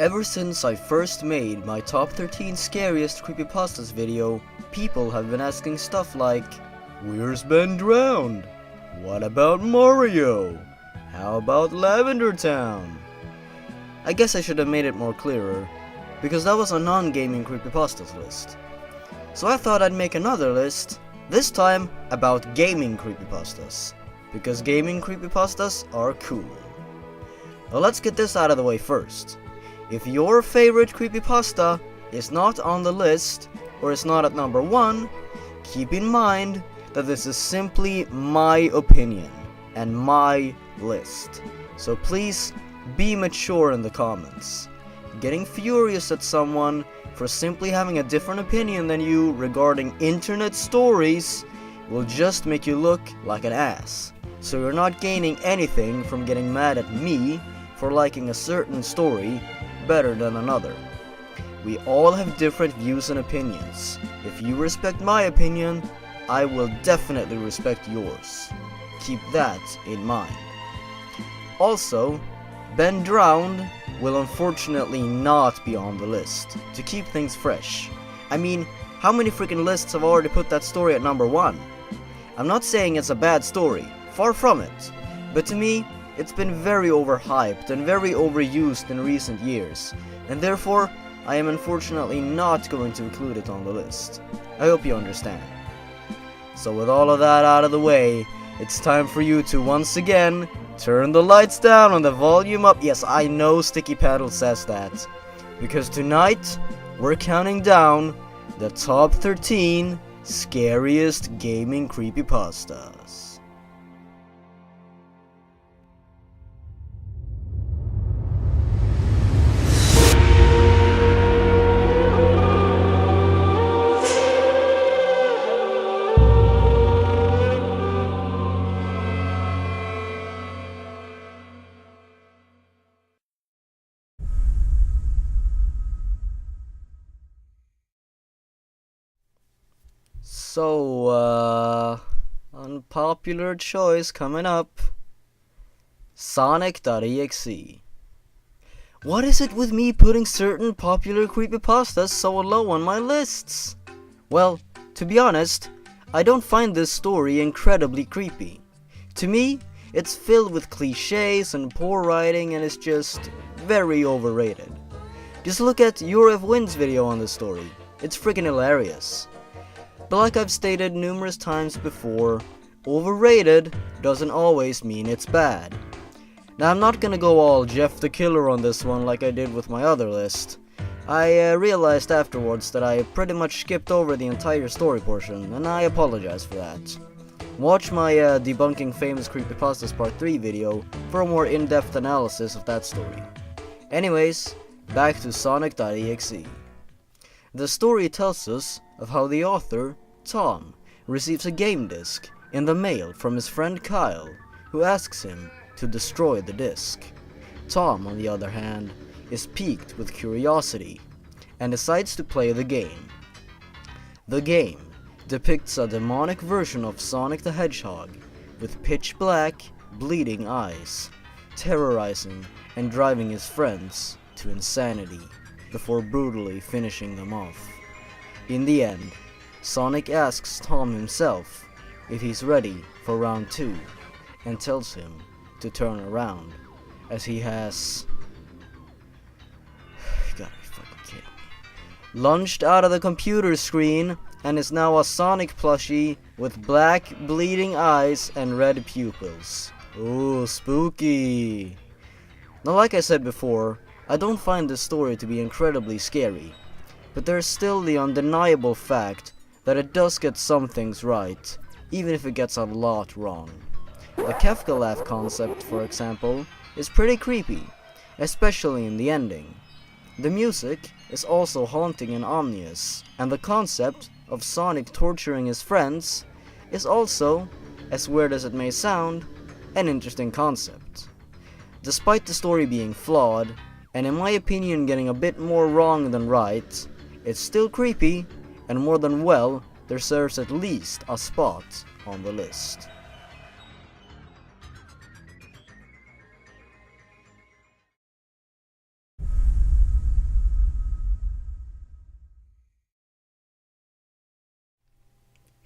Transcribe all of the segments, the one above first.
Ever since I first made my top 13 scariest creepypastas video, people have been asking stuff like, where's Ben drowned? What about Mario? How about Lavender Town? I guess I should have made it more clearer, because that was a non-gaming creepypastas list. So I thought I'd make another list, this time about gaming creepypastas, because gaming creepypastas are cool. Now let's get this out of the way first. If your favorite creepypasta is not on the list, or is not at number 1, keep in mind that this is simply my opinion, and my list. So please, be mature in the comments. Getting furious at someone for simply having a different opinion than you regarding internet stories will just make you look like an ass. So you're not gaining anything from getting mad at me for liking a certain story better than another. We all have different views and opinions. If you respect my opinion, I will definitely respect yours. Keep that in mind. Also, Ben Drowned will unfortunately not be on the list, to keep things fresh. I mean, how many freaking lists have already put that story at number 1? I'm not saying it's a bad story, far from it, but to me, it's been very overhyped and very overused in recent years, and therefore, I am unfortunately not going to include it on the list. I hope you understand. So with all of that out of the way, it's time for you to once again turn the lights down and the volume up. Yes, I know Sticky Paddle says that. Because tonight, we're counting down the top 13 scariest gaming creepypastas. So, unpopular choice coming up. Sonic.exe. What is it with me putting certain popular creepypastas so low on my lists? Well, to be honest, I don't find this story incredibly creepy. To me, it's filled with cliches and poor writing and is just very overrated. Just look at Eurof Wind's video on this story. It's freaking hilarious. But like I've stated numerous times before, overrated doesn't always mean it's bad. Now I'm not gonna go all Jeff the Killer on this one like I did with my other list. I realized afterwards that I pretty much skipped over the entire story portion, and I apologize for that. Watch my Debunking Famous Creepypastas Part 3 video for a more in-depth analysis of that story. Anyways, back to Sonic.exe. The story tells us of how the author, Tom, receives a game disc in the mail from his friend Kyle, who asks him to destroy the disc. Tom, on the other hand, is piqued with curiosity and decides to play the game. The game depicts a demonic version of Sonic the Hedgehog with pitch black, bleeding eyes, terrorizing and driving his friends to insanity before brutally finishing them off. In the end, Sonic asks Tom himself if he's ready for round 2 and tells him to turn around as he has you gotta be fucking kidding me. Lunged out of the computer screen and is now a Sonic plushie with black bleeding eyes and red pupils. Ooh, spooky. Now like I said before, I don't find this story to be incredibly scary, but there's still the undeniable fact that it does get some things right, even if it gets a lot wrong. The Kefka laugh concept, for example, is pretty creepy, especially in the ending. The music is also haunting and ominous, and the concept of Sonic torturing his friends is also, as weird as it may sound, an interesting concept. Despite the story being flawed, and in my opinion getting a bit more wrong than right, it's still creepy, and more than well deserves at least a spot on the list.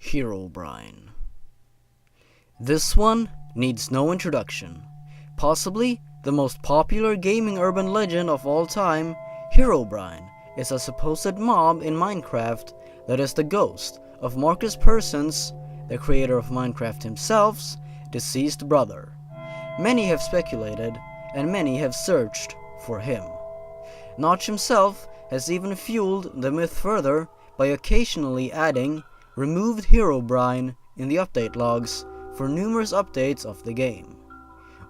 Herobrine. This one needs no introduction. Possibly the most popular gaming urban legend of all time, Herobrine is a supposed mob in Minecraft that is the ghost of Marcus Persons, the creator of Minecraft himself's deceased brother. Many have speculated, and many have searched for him. Notch himself has even fueled the myth further by occasionally adding removed Herobrine in the update logs for numerous updates of the game.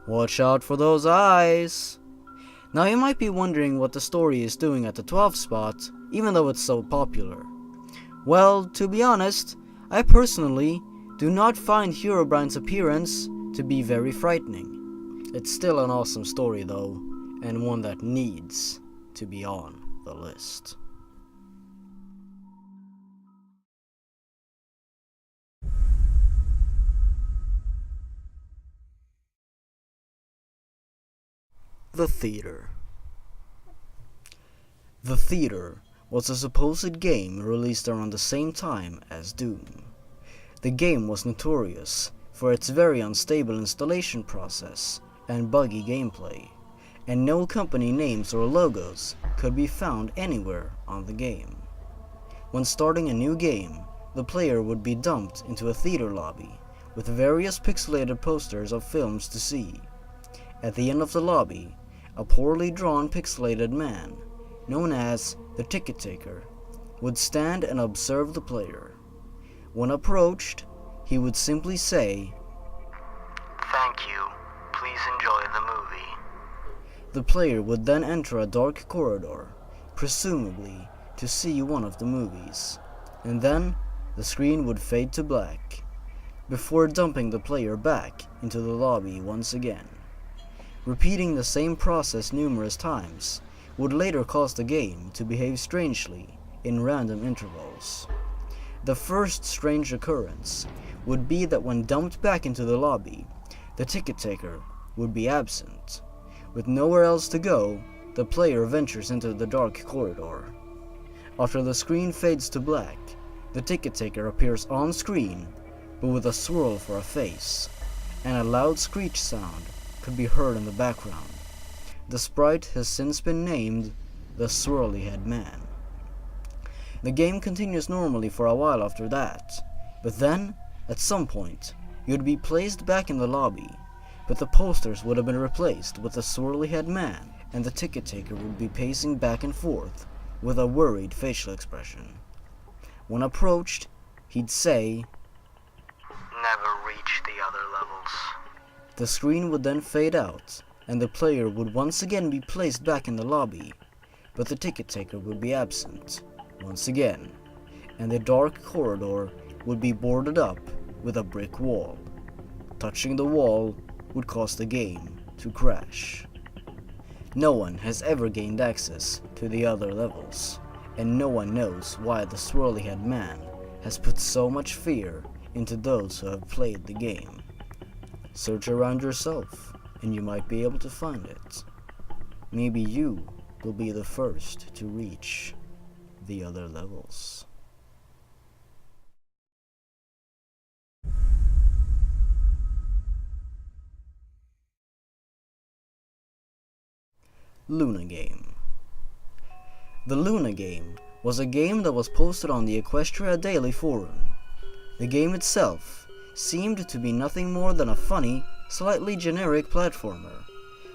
Watch out for those eyes! Now you might be wondering what the story is doing at the 12th spot, even though it's so popular. Well, to be honest, I personally do not find Herobrine's appearance to be very frightening. It's still an awesome story though, and one that needs to be on the list. The Theater. The Theater was a supposed game released around the same time as Doom. The game was notorious for its very unstable installation process and buggy gameplay, and no company names or logos could be found anywhere on the game. When starting a new game, the player would be dumped into a theater lobby with various pixelated posters of films to see. At the end of the lobby, a poorly drawn pixelated man, known as the ticket taker, would stand and observe the player. When approached, he would simply say, "Thank you. Please enjoy the movie." The player would then enter a dark corridor, presumably to see one of the movies, and then the screen would fade to black, before dumping the player back into the lobby once again. Repeating the same process numerous times would later cause the game to behave strangely in random intervals. The first strange occurrence would be that when dumped back into the lobby, the ticket taker would be absent. With nowhere else to go, the player ventures into the dark corridor. After the screen fades to black, the ticket taker appears on screen, but with a swirl for a face, and a loud screech sound could be heard in the background. The sprite has since been named the Swirly-Head Man. The game continues normally for a while after that, but then, at some point, you'd be placed back in the lobby, but the posters would have been replaced with the Swirly-Head Man, and the ticket taker would be pacing back and forth with a worried facial expression. When approached, he'd say, "Never reach the other levels." The screen would then fade out, and the player would once again be placed back in the lobby, but the ticket taker would be absent once again, and the dark corridor would be boarded up with a brick wall. Touching the wall would cause the game to crash. No one has ever gained access to the other levels, and no one knows why the Swirly-Head Man has put so much fear into those who have played the game. Search around yourself, and you might be able to find it. Maybe you will be the first to reach the other levels. Luna Game. The Luna Game was a game that was posted on the Equestria Daily forum. The game itself seemed to be nothing more than a funny, slightly generic platformer,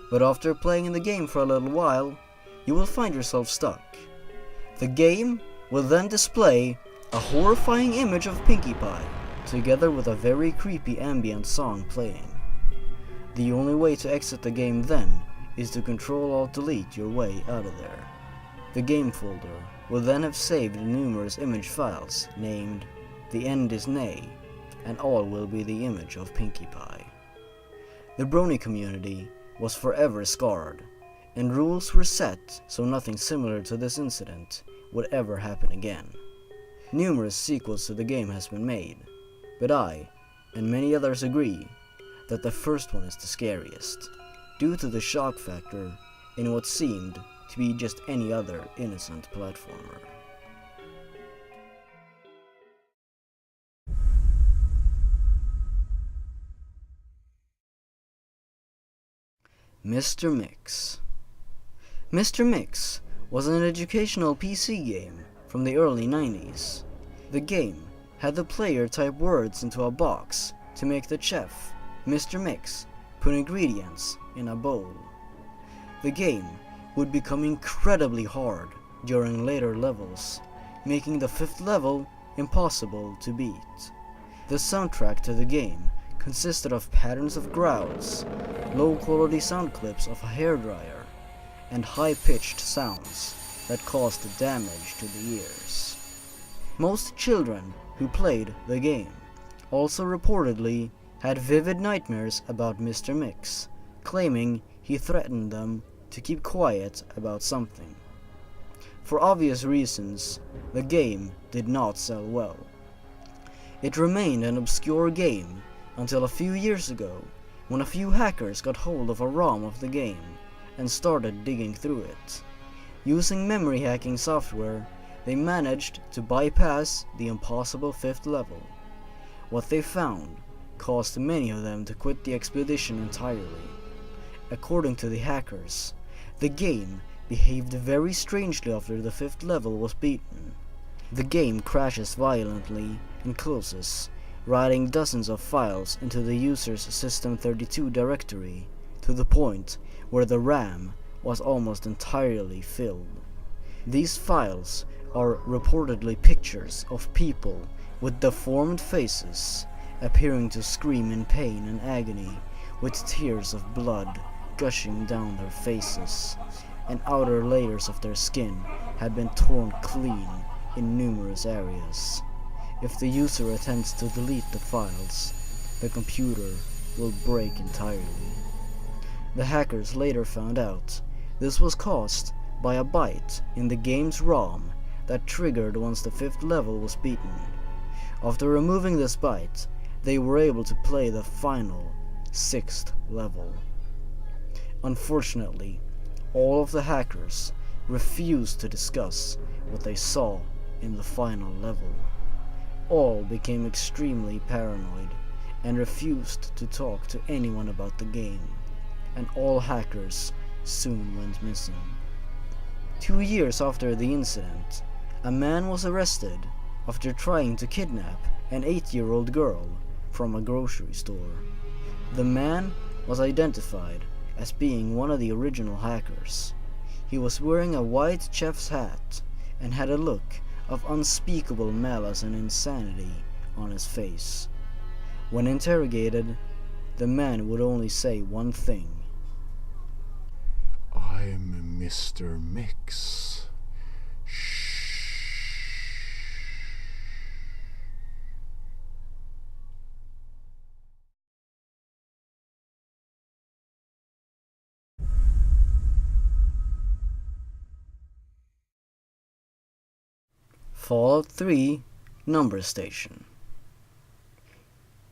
but after playing the game for a little while, you will find yourself stuck. The game will then display a horrifying image of Pinkie Pie, together with a very creepy ambient song playing. The only way to exit the game then is to Control-Alt-Delete your way out of there. The game folder will then have saved numerous image files named "The End is Nay," and all will be the image of Pinkie Pie. The Brony community was forever scarred, and rules were set so nothing similar to this incident would ever happen again. Numerous sequels to the game has been made, but I, and many others agree, that the first one is the scariest, due to the shock factor in what seemed to be just any other innocent platformer. Mr. Mix. Mr. Mix was an educational PC game from the early 90s. The game had the player type words into a box to make the chef, Mr. Mix, put ingredients in a bowl. The game would become incredibly hard during later levels, making the 5th level impossible to beat. The soundtrack to the game consisted of patterns of growls, low-quality sound clips of a hairdryer, and high-pitched sounds that caused damage to the ears. Most children who played the game also reportedly had vivid nightmares about Mr. Mix, claiming he threatened them to keep quiet about something. For obvious reasons, the game did not sell well. It remained an obscure game until a few years ago, when a few hackers got hold of a ROM of the game and started digging through it. Using memory hacking software, they managed to bypass the impossible 5th level. What they found caused many of them to quit the expedition entirely. According to the hackers, the game behaved very strangely after the 5th level was beaten. The game crashes violently and closes, writing dozens of files into the user's System32 directory, to the point where the RAM was almost entirely filled. These files are reportedly pictures of people with deformed faces, appearing to scream in pain and agony, with tears of blood gushing down their faces, and outer layers of their skin had been torn clean in numerous areas. If the user attempts to delete the files, the computer will break entirely. The hackers later found out this was caused by a byte in the game's ROM that triggered once the 5th level was beaten. After removing this byte, they were able to play the final 6th level. Unfortunately, all of the hackers refused to discuss what they saw in the final level. All became extremely paranoid and refused to talk to anyone about the game, and all hackers soon went missing. 2 years after the incident, a man was arrested after trying to kidnap an 8-year-old girl from a grocery store. The man was identified as being one of the original hackers. He was wearing a white chef's hat and had a look of unspeakable malice and insanity on his face. When interrogated, the man would only say one thing: "I'm Mr. Mix. Shh." Fallout 3 Number Station.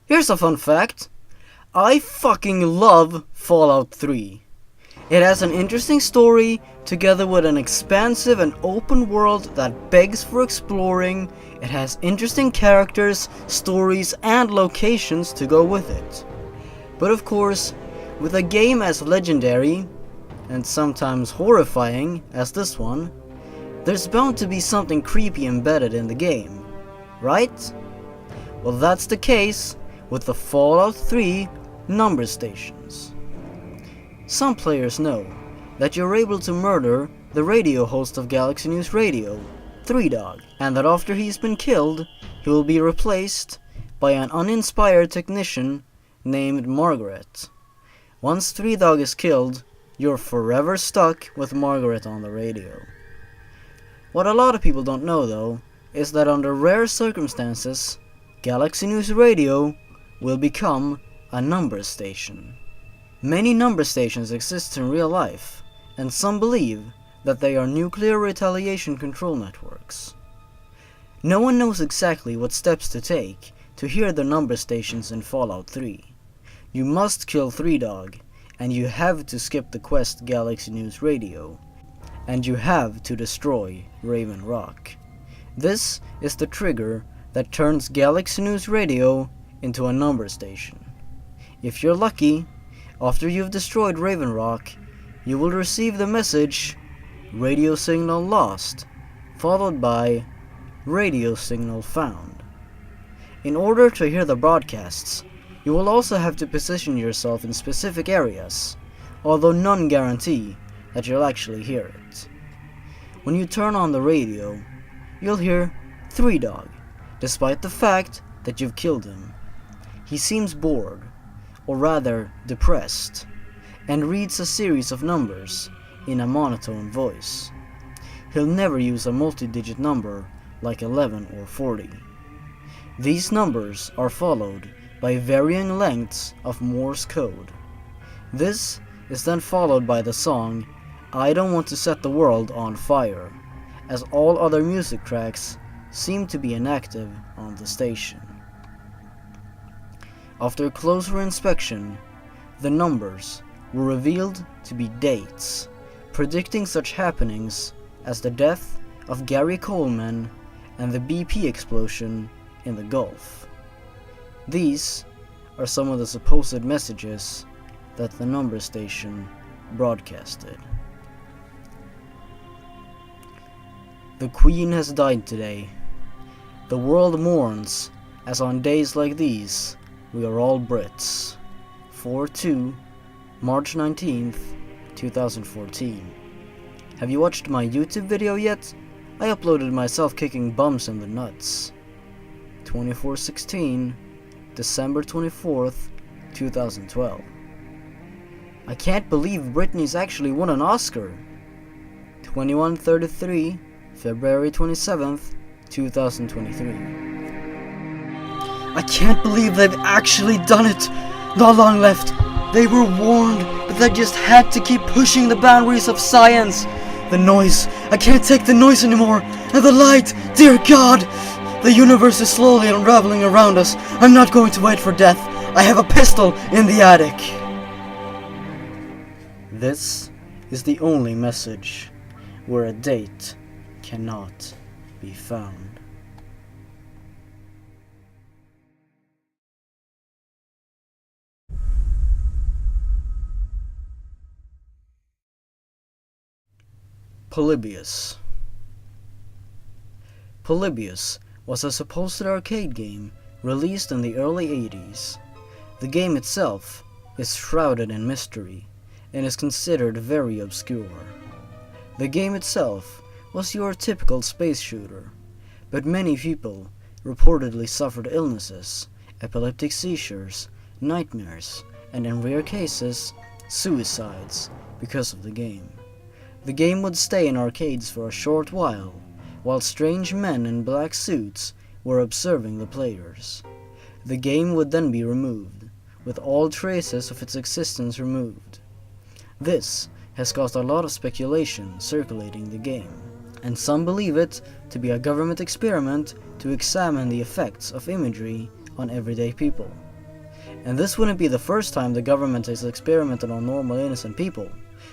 Here's a fun fact. I fucking love Fallout 3. It has an interesting story, together with an expansive and open world that begs for exploring. It has interesting characters, stories, and locations to go with it. But of course, with a game as legendary, and sometimes horrifying as this one, there's bound to be something creepy embedded in the game, right? Well, that's the case with the Fallout 3 number stations. Some players know that you're able to murder the radio host of Galaxy News Radio, 3Dog, and that after he's been killed, he will be replaced by an uninspired technician named Margaret. Once 3Dog is killed, you're forever stuck with Margaret on the radio. What a lot of people don't know, though, is that under rare circumstances, Galaxy News Radio will become a number station. Many number stations exist in real life, and some believe that they are nuclear retaliation control networks. No one knows exactly what steps to take to hear the number stations in Fallout 3. You must kill 3Dog, and you have to skip the quest Galaxy News Radio, and you have to destroy Raven Rock. This is the trigger that turns Galaxy News Radio into a number station. If you're lucky, After you've destroyed Raven Rock, you will receive the message "Radio signal lost," followed by "Radio signal found." In order to hear the broadcasts, you will also have to position yourself in specific areas, although none guarantee that you'll actually hear it. When you turn on the radio, you'll hear Three Dog, despite the fact that you've killed him. He seems bored, or rather depressed, and reads a series of numbers in a monotone voice. He'll never use a multi-digit number like 11 or 40. These numbers are followed by varying lengths of Morse code. This is then followed by the song "I Don't Want to Set the World on Fire," as all other music tracks seem to be inactive on the station. After a closer inspection, the numbers were revealed to be dates, predicting such happenings as the death of Gary Coleman and the BP explosion in the Gulf. These are some of the supposed messages that the number station broadcasted. The Queen has died today. The world mourns, as on days like these, we are all Brits. 4/2, March 19th, 2014. Have you watched my YouTube video yet? I uploaded myself kicking bums in the nuts. 24/16, December 24th, 2012. I can't believe Britney's actually won an Oscar. 21:33, February 27th, 2023. I can't believe they've actually done it! Not long left. They were warned, but they just had to keep pushing the boundaries of science. The noise. I can't take the noise anymore. And the light. Dear God! The universe is slowly unraveling around us. I'm not going to wait for death. I have a pistol in the attic. This is the only message where a date cannot be found. Polybius. Polybius was a supposed arcade game released in the early 80s. The game itself is shrouded in mystery and is considered very obscure. The game itself was your typical space shooter, but many people reportedly suffered illnesses, epileptic seizures, nightmares, and in rare cases, suicides because of the game. The game would stay in arcades for a short while strange men in black suits were observing the players. The game would then be removed, with all traces of its existence removed. This has caused a lot of speculation circulating the game, and some believe it to be a government experiment to examine the effects of imagery on everyday people. And this wouldn't be the first time the government has experimented on normal innocent people.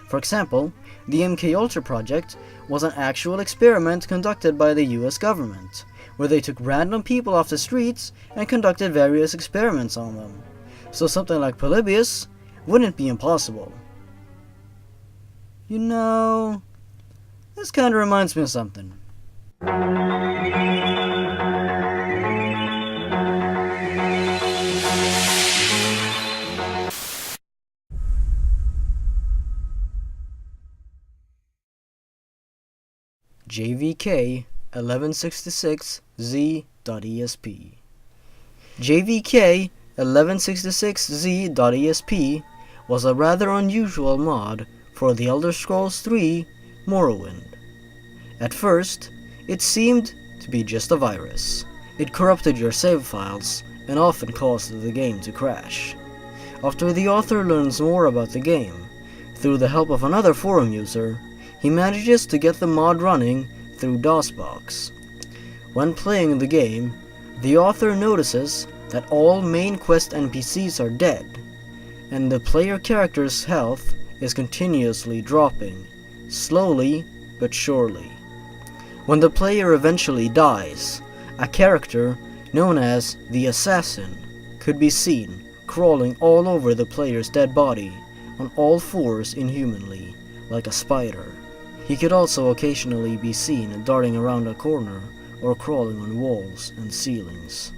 For example, the MKUltra project was an actual experiment conducted by the US government, where they took random people off the streets and conducted various experiments on them. So something like Polybius wouldn't be impossible. You know, this kind of reminds me of something. JVK 1166Z.ESP. JVK 1166Z.ESP was a rather unusual mod for The Elder Scrolls III Morrowind. At first, it seemed to be just a virus. It corrupted your save files and often caused the game to crash. After the author learns more about the game, through the help of another forum user, he manages to get the mod running through DOSBox. When playing the game, the author notices that all main quest NPCs are dead, and the player character's health is continuously dropping, slowly but surely. When the player eventually dies, a character known as the Assassin could be seen crawling all over the player's dead body, on all fours inhumanly, like a spider. He could also occasionally be seen darting around a corner or crawling on walls and ceilings.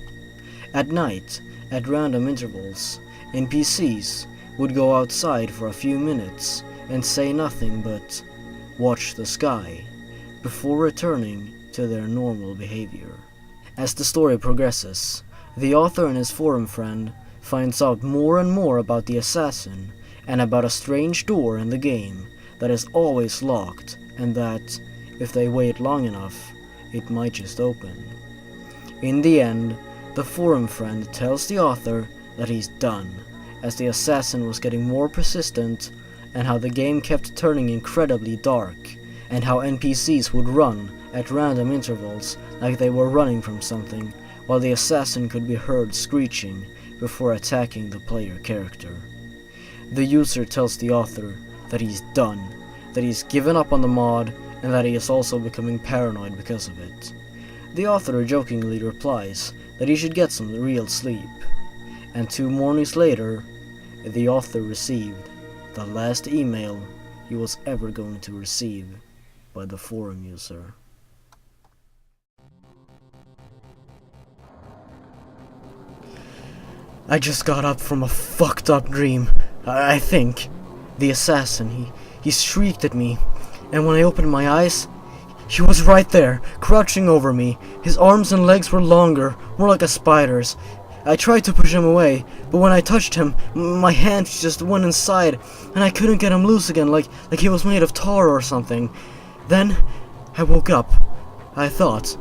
At night, at random intervals, NPCs would go outside for a few minutes and say nothing but "watch the sky" before returning to their normal behavior. As the story progresses, the author and his forum friend finds out more and more about the assassin and about a strange door in the game that is always locked and that, if they wait long enough, it might just open. In the end, the forum friend tells the author that he's done, as the assassin was getting more persistent, and how the game kept turning incredibly dark, and how NPCs would run at random intervals like they were running from something, while the assassin could be heard screeching before attacking the player character. The user tells the author that he's done, that he's given up on the mod, and that he is also becoming paranoid because of it. The author jokingly replies that he should get some real sleep, and 2 mornings later, the author received the last email he was ever going to receive by the forum user. I just got up from a fucked up dream, I think. The assassin, he shrieked at me, and when I opened my eyes, he was right there, crouching over me. His arms and legs were longer, more like a spider's. I tried to push him away, but when I touched him, my hands just went inside, and I couldn't get him loose again, like he was made of tar or something. Then, I woke up. I thought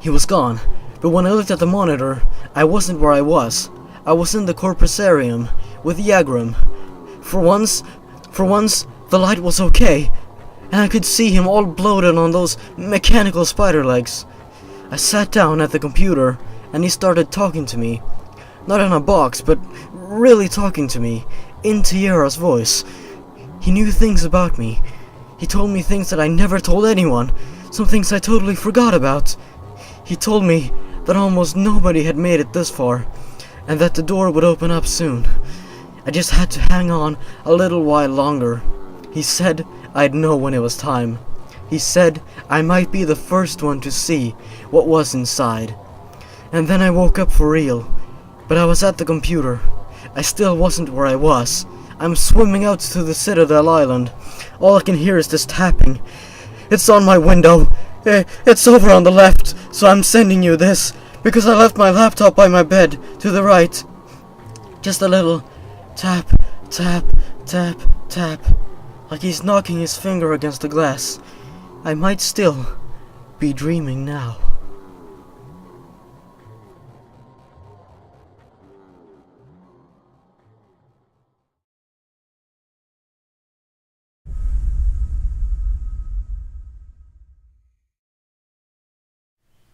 he was gone, but when I looked at the monitor, I wasn't where I was. I was in the Corpusarium with Yagram. For once, the light was okay, and I could see him all bloated on those mechanical spider legs. I sat down at the computer, and he started talking to me. Not in a box, but really talking to me, in Tiara's voice. He knew things about me. He told me things that I never told anyone, some things I totally forgot about. He told me that almost nobody had made it this far, and that the door would open up soon. I just had to hang on a little while longer. He said I'd know when it was time. He said I might be the first one to see what was inside. And then I woke up for real, but I was at the computer. I still wasn't where I was. I'm swimming out to the Citadel Island. All I can hear is this tapping. It's on my window. It's over on the left, so I'm sending you this, because I left my laptop by my bed, to the right. Just a little tap, tap, tap, tap, like he's knocking his finger against the glass. I might still be dreaming now.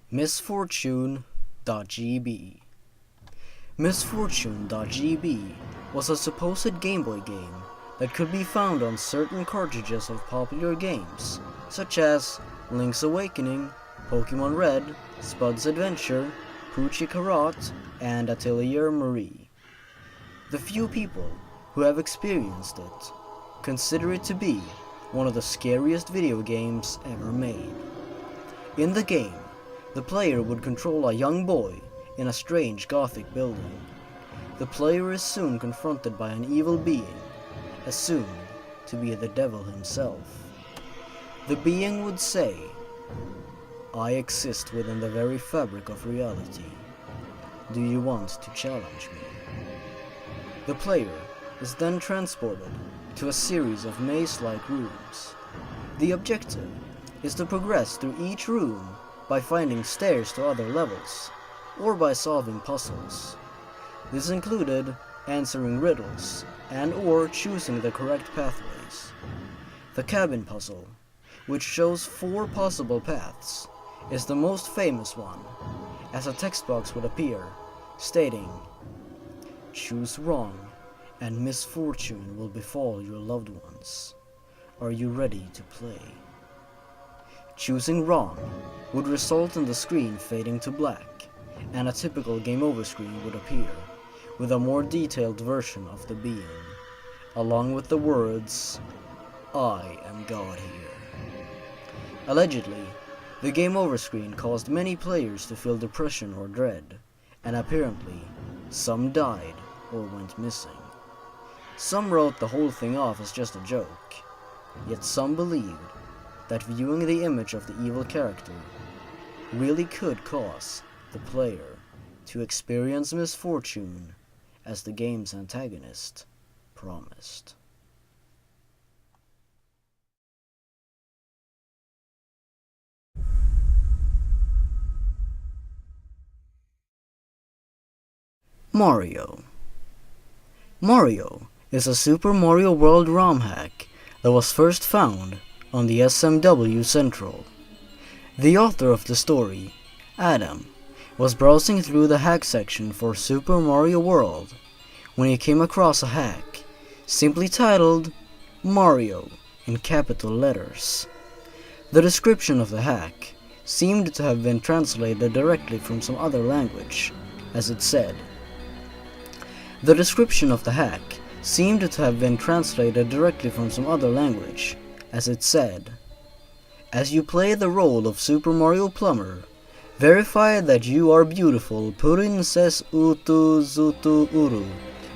Misfortune.gb. Misfortune.gb was a supposed Game Boy game that could be found on certain cartridges of popular games, such as Link's Awakening, Pokemon Red, Spud's Adventure, Poochie Karat, and Atelier Marie. The few people who have experienced it consider it to be one of the scariest video games ever made. In the game, the player would control a young boy in a strange gothic building. The player is soon confronted by an evil being, assumed to be the devil himself. The being would say, "I exist within the very fabric of reality. Do you want to challenge me?" The player is then transported to a series of maze-like rooms. The objective is to progress through each room by finding stairs to other levels, or by solving puzzles. This included answering riddles and or choosing the correct pathways. The cabin puzzle, which shows 4 possible paths, is the most famous one, as a text box would appear, stating, "Choose wrong, and misfortune will befall your loved ones. Are you ready to play?" Choosing wrong would result in the screen fading to black, and a typical game over screen would appear, with a more detailed version of the being, along with the words, "I am God here." Allegedly, the game over screen caused many players to feel depression or dread, and apparently, some died or went missing. Some wrote the whole thing off as just a joke, yet some believed that viewing the image of the evil character really could cause the player to experience misfortune as the game's antagonist promised. Mario. Mario is a Super Mario World ROM hack that was first found on the SMW Central. The author of the story, Adam, was browsing through the hack section for Super Mario World when he came across a hack simply titled Mario in capital letters. The description of the hack seemed to have been translated directly from some other language, as it said. The description of the hack seemed to have been translated directly from some other language, as it said, "As you play the role of Super Mario Plumber, verify that you are beautiful. Purin ses utu zutu uru.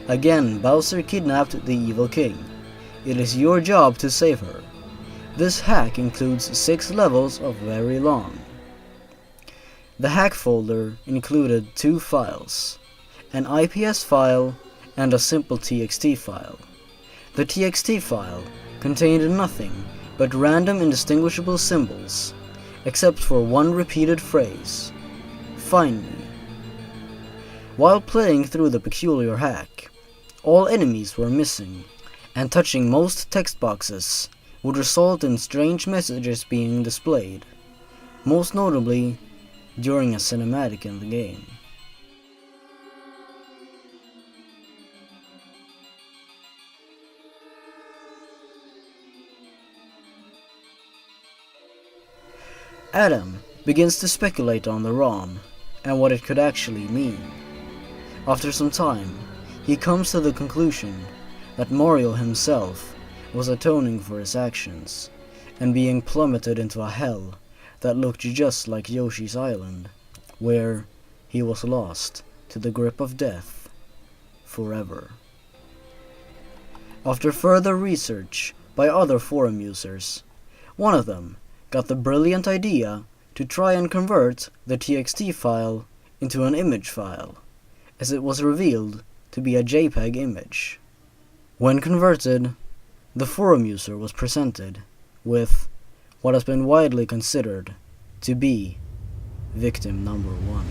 Again, Bowser kidnapped the evil king. It is your job to save her. This hack includes 6 levels of very long." The hack folder included 2 files, an IPS file and a simple TXT file. The TXT file contained nothing but random indistinguishable symbols, except for one repeated phrase, "Find me." While playing through the peculiar hack, all enemies were missing, and touching most text boxes would result in strange messages being displayed, most notably during a cinematic in the game. Adam begins to speculate on the ROM and what it could actually mean. After some time, he comes to the conclusion that Mario himself was atoning for his actions and being plummeted into a hell that looked just like Yoshi's Island, where he was lost to the grip of death forever. After further research by other forum users, one of them got the brilliant idea to try and convert the TXT file into an image file, as it was revealed to be a JPEG image. When converted, the forum user was presented with what has been widely considered to be victim number 1.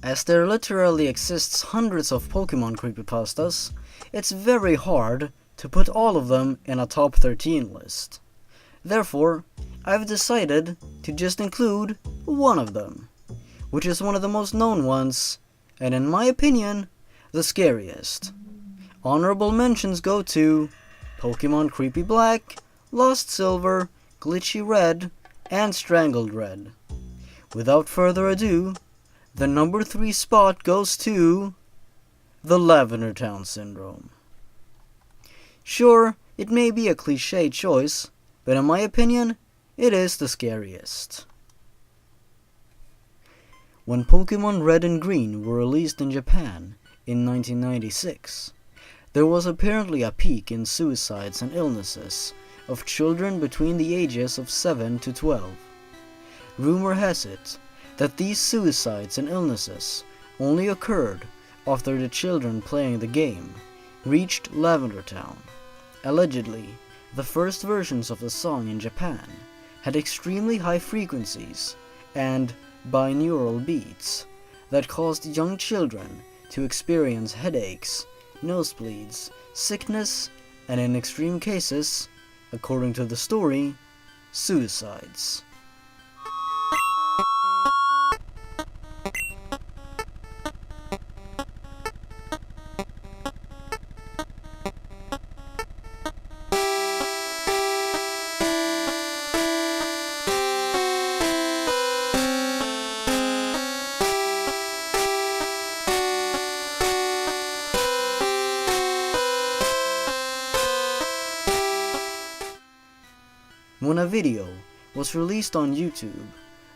As there literally exists hundreds of Pokemon creepypastas, it's very hard to put all of them in a top 13 list. Therefore, I've decided to just include one of them, which is one of the most known ones, and in my opinion, the scariest. Honorable mentions go to Pokemon Creepy Black, Lost Silver, Glitchy Red, and Strangled Red. Without further ado, the number 3 spot goes to the Lavender Town Syndrome. Sure, it may be a cliché choice, but in my opinion, it is the scariest. When Pokemon Red and Green were released in Japan in 1996, there was apparently a peak in suicides and illnesses of children between the ages of 7 to 12. Rumor has it that these suicides and illnesses only occurred after the children playing the game reached Lavender Town. Allegedly, the first versions of the song in Japan had extremely high frequencies and binaural beats that caused young children to experience headaches, nosebleeds, sickness, and in extreme cases, according to the story, suicides. when a video was released on YouTube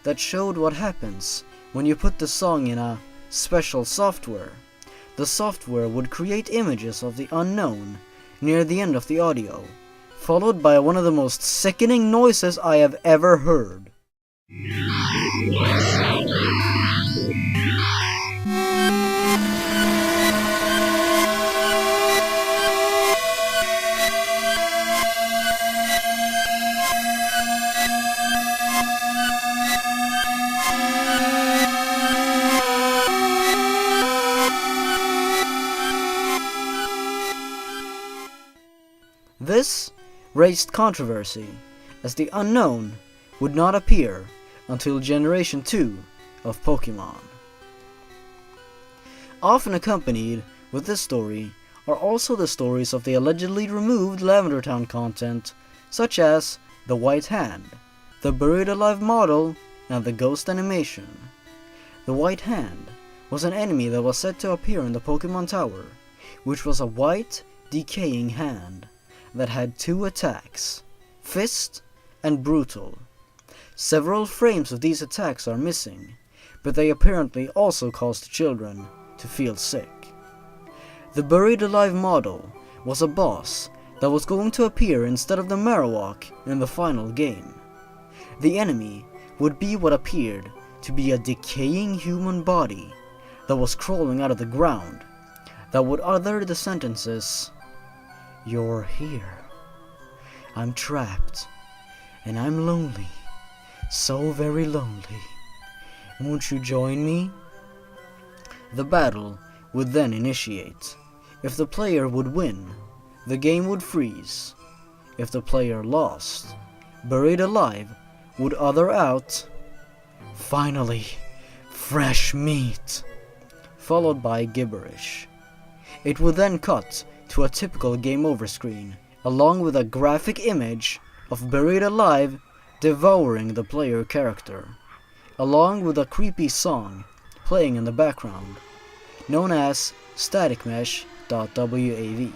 that showed what happens when you put the song in a special software. The software would create images of the unknown near the end of the audio, followed by one of the most sickening noises I have ever heard. This raised controversy, as the unknown would not appear until Generation 2 of Pokemon. Often accompanied with this story are also the stories of the allegedly removed Lavender Town content, such as the White Hand, the Buried Alive model, and the Ghost animation. The White Hand was an enemy that was said to appear in the Pokemon Tower, which was a white, decaying hand that had 2 attacks, Fist and Brutal. Several frames of these attacks are missing, but they apparently also caused children to feel sick. The Buried Alive model was a boss that was going to appear instead of the Marowak in the final game. The enemy would be what appeared to be a decaying human body that was crawling out of the ground, that would utter the sentences, "You're here. I'm trapped, and I'm lonely, so very lonely. Won't you join me?" The battle would then initiate. If the player would win, the game would freeze. If the player lost, Buried Alive would utter out, "Finally, fresh meat," followed by gibberish. It would then cut to a typical game over screen, along with a graphic image of Buried Alive devouring the player character, along with a creepy song playing in the background, known as staticmesh.wav.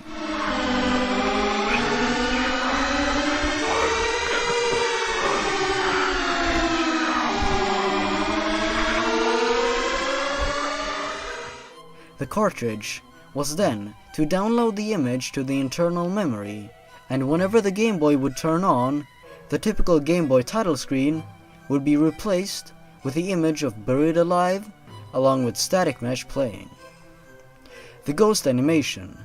The cartridge was then to download the image to the internal memory, and whenever the Game Boy would turn on, the typical Game Boy title screen would be replaced with the image of Buried Alive along with Static Mesh playing. The Ghost animation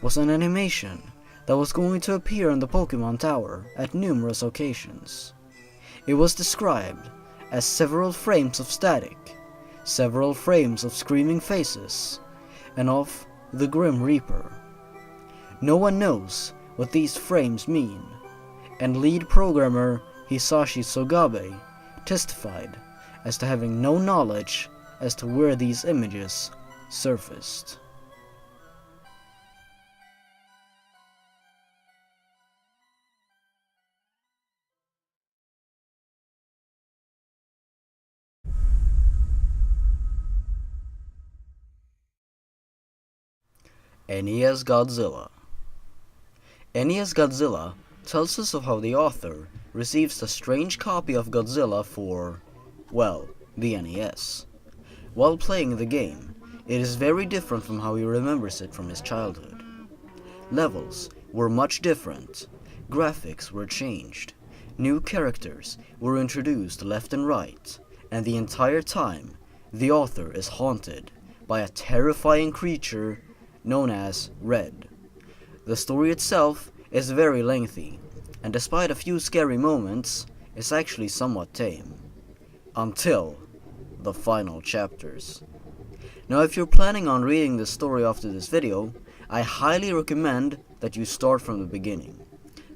was an animation that was going to appear in the Pokemon Tower at numerous occasions. It was described as several frames of static, several frames of screaming faces, and of the Grim Reaper. No one knows what these frames mean, and lead programmer Hisashi Sogabe testified as to having no knowledge as to where these images surfaced. NES Godzilla. NES Godzilla tells us of how the author receives a strange copy of Godzilla for, well, the NES. While playing the game, it is very different from how he remembers it from his childhood. Levels were much different, graphics were changed, new characters were introduced left and right, and the entire time, the author is haunted by a terrifying creature known as Red. The story itself is very lengthy, and despite a few scary moments, is actually somewhat tame. Until the final chapters. Now, if you're planning on reading this story after this video, I highly recommend that you start from the beginning.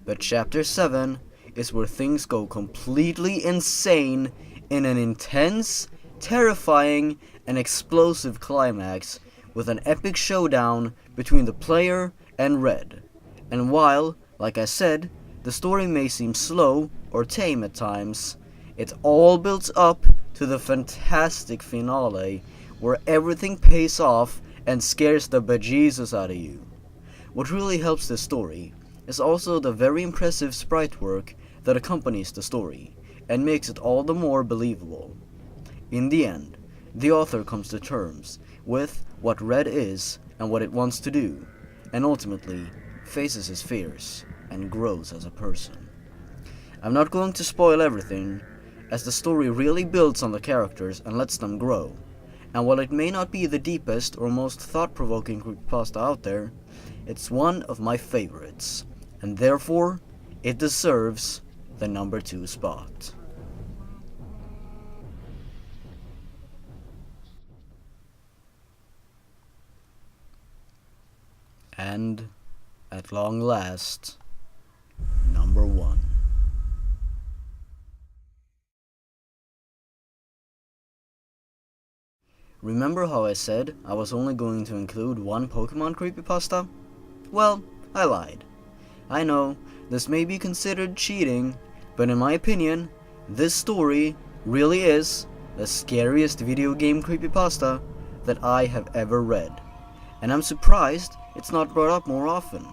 But Chapter 7 is where things go completely insane in an intense, terrifying, and explosive climax with an epic showdown between the player and Red. And while, like I said, the story may seem slow or tame at times, it all builds up to the fantastic finale where everything pays off and scares the bejesus out of you. What really helps this story is also the very impressive sprite work that accompanies the story and makes it all the more believable. In the end, the author comes to terms with what Red is and what it wants to do, and ultimately faces his fears and grows as a person. I'm not going to spoil everything, as the story really builds on the characters and lets them grow, and while it may not be the deepest or most thought-provoking creepypasta out there, it's one of my favorites, and therefore, it deserves the number 2 spot. And, at long last, number 1. Remember how I said I was only going to include one Pokemon creepypasta? Well, I lied. I know, this may be considered cheating, but in my opinion, this story really is the scariest video game creepypasta that I have ever read, and I'm surprised it's not brought up more often.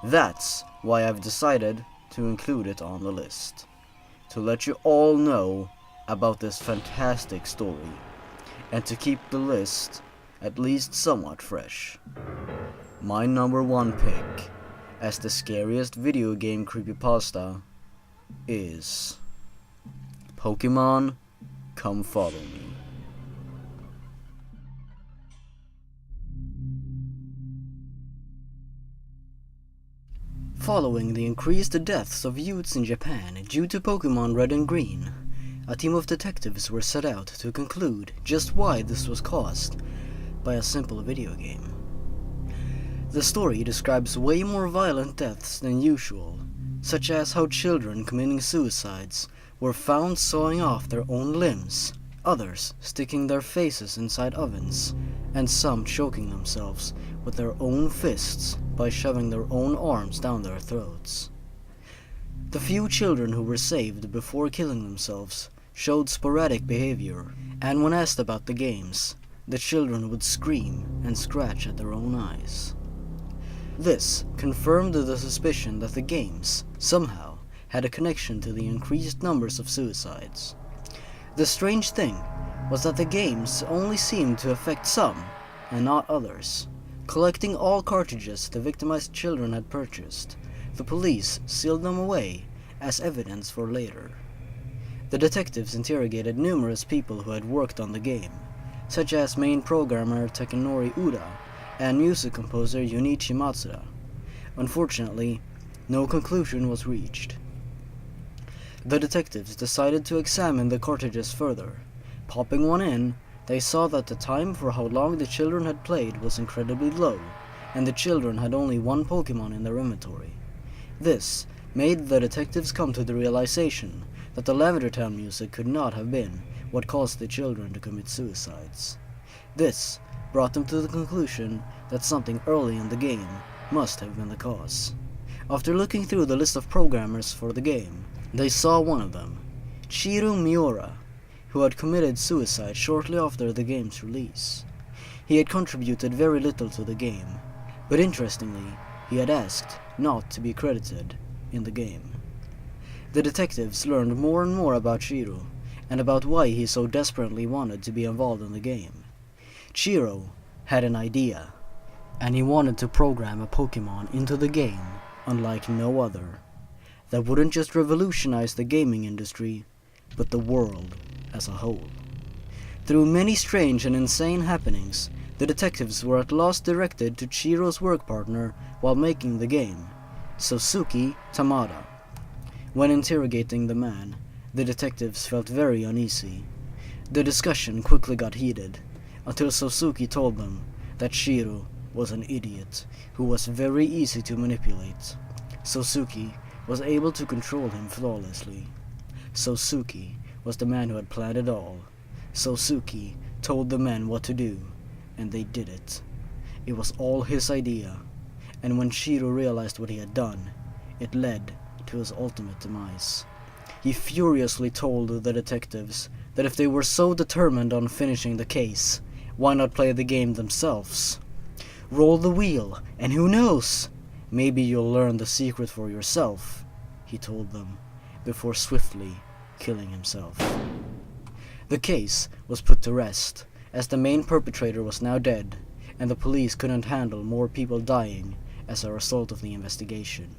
That's why I've decided to include it on the list, to let you all know about this fantastic story, and to keep the list at least somewhat fresh. My number 1 pick as the scariest video game creepypasta is Pokemon Come Follow Me. Following the increased deaths of youths in Japan due to Pokemon Red and Green, a team of detectives were set out to conclude just why this was caused by a simple video game. The story describes way more violent deaths than usual, such as how children committing suicides were found sawing off their own limbs, others sticking their faces inside ovens, and some choking themselves with their own fists by shoving their own arms down their throats. The few children who were saved before killing themselves showed sporadic behavior, and when asked about the games, the children would scream and scratch at their own eyes. This confirmed the suspicion that the games, somehow, had a connection to the increased numbers of suicides. The strange thing was that the games only seemed to affect some, and not others. Collecting all cartridges the victimized children had purchased, the police sealed them away as evidence for later. The detectives interrogated numerous people who had worked on the game, such as main programmer Takanori Uda and music composer Junichi Matsuda. Unfortunately, no conclusion was reached. The detectives decided to examine the cartridges further. Popping one in, they saw that the time for how long the children had played was incredibly low, and the children had only one Pokemon in their inventory. This made the detectives come to the realization that the Lavender Town music could not have been what caused the children to commit suicides. This brought them to the conclusion that something early in the game must have been the cause. After looking through the list of programmers for the game, they saw one of them, Chiro Miura, who had committed suicide shortly after the game's release. He had contributed very little to the game, but interestingly, he had asked not to be credited in the game. The detectives learned more and more about Chiro, and about why he so desperately wanted to be involved in the game. Chiro had an idea, and he wanted to program a Pokemon into the game unlike no other, that wouldn't just revolutionize the gaming industry, but the world as a whole. Through many strange and insane happenings, the detectives were at last directed to Chiro's work partner while making the game, Sosuke Tamada. When interrogating the man, the detectives felt very uneasy. The discussion quickly got heated, until Sosuke told them that Chiro was an idiot who was very easy to manipulate. Sosuke was able to control him flawlessly. Sosuke was the man who had planned it all. Sosuke told the men what to do, and they did it. It was all his idea, and when Chiro realized what he had done, it led to his ultimate demise. He furiously told the detectives that if they were so determined on finishing the case, why not play the game themselves? Roll the wheel, and who knows? Maybe you'll learn the secret for yourself, he told them. before swiftly killing himself. The case was put to rest, as the main perpetrator was now dead, and the police couldn't handle more people dying as a result of the investigation.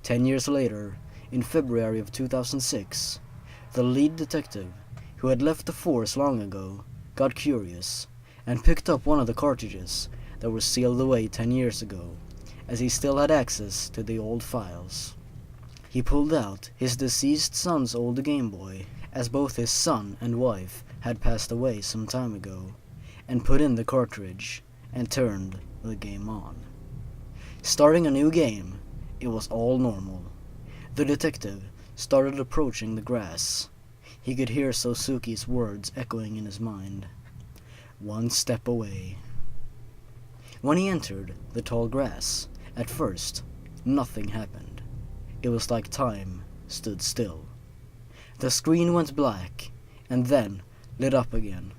10 years later, in February of 2006, the lead detective, who had left the force long ago, got curious and picked up one of the cartridges that were sealed away 10 years ago, as he still had access to the old files. He pulled out his deceased son's old Game Boy, as both his son and wife had passed away some time ago, and put in the cartridge and turned the game on. Starting a new game, it was all normal. The detective started approaching the grass. He could hear Sosuke's words echoing in his mind. One step away. When he entered the tall grass, at first, nothing happened. It was like time stood still. The screen went black, and then lit up again,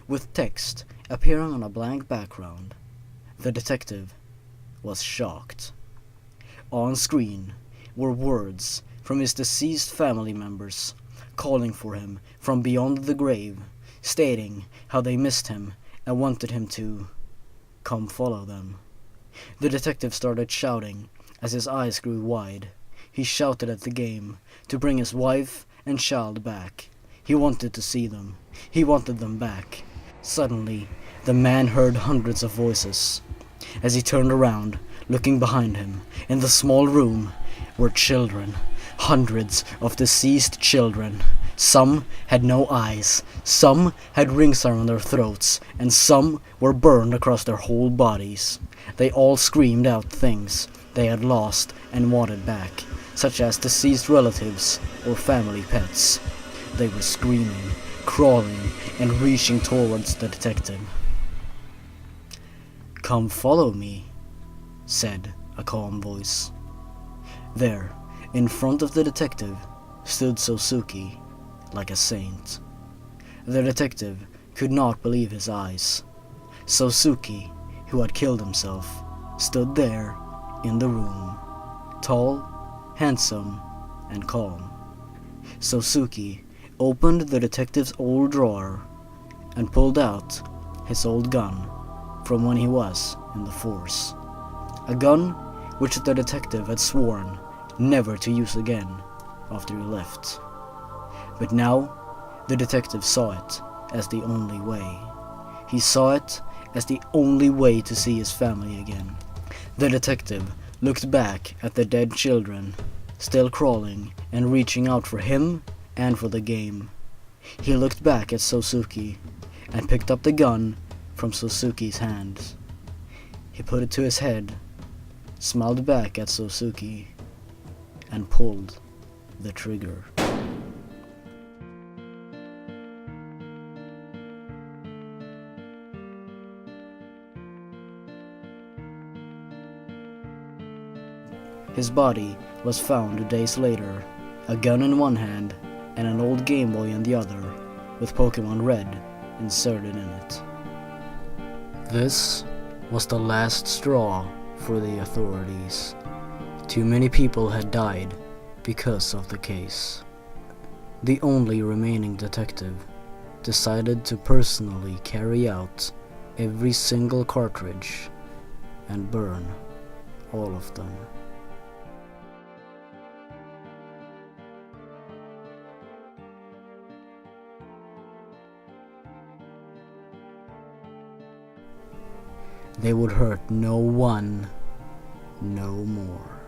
with text appearing on a blank background. The detective was shocked. On screen were words from his deceased family members, calling for him from beyond the grave, stating how they missed him and wanted him to come follow them. The detective started shouting as his eyes grew wide. He shouted at the game to bring his wife and child back. He wanted to see them. He wanted them back. Suddenly, the man heard hundreds of voices. As he turned around, looking behind him, in the small room were children. Hundreds of deceased children. Some had no eyes, some had rings around their throats, and some were burned across their whole bodies. They all screamed out things they had lost and wanted back, such as deceased relatives or family pets. They were screaming, crawling, and reaching towards the detective. "Come follow me," said a calm voice. There, in front of the detective, stood Sosuke, like a saint. The detective could not believe his eyes. Sosuke, who had killed himself, stood there in the room, tall, handsome, and calm. Sosuke opened the detective's old drawer and pulled out his old gun from when he was in the force. A gun which the detective had sworn never to use again after he left. But now, the detective saw it as the only way. He saw it as the only way to see his family again. The detective looked back at the dead children, still crawling and reaching out for him and for the game. He looked back at Sosuke and picked up the gun from Sosuke's hands. He put it to his head, smiled back at Sosuke, and pulled the trigger. His body was found days later, a gun in one hand and an old Game Boy in the other, with Pokemon Red inserted in it. This was the last straw for the authorities. Too many people had died because of the case. The only remaining detective decided to personally carry out every single cartridge and burn all of them. They would hurt no one no more.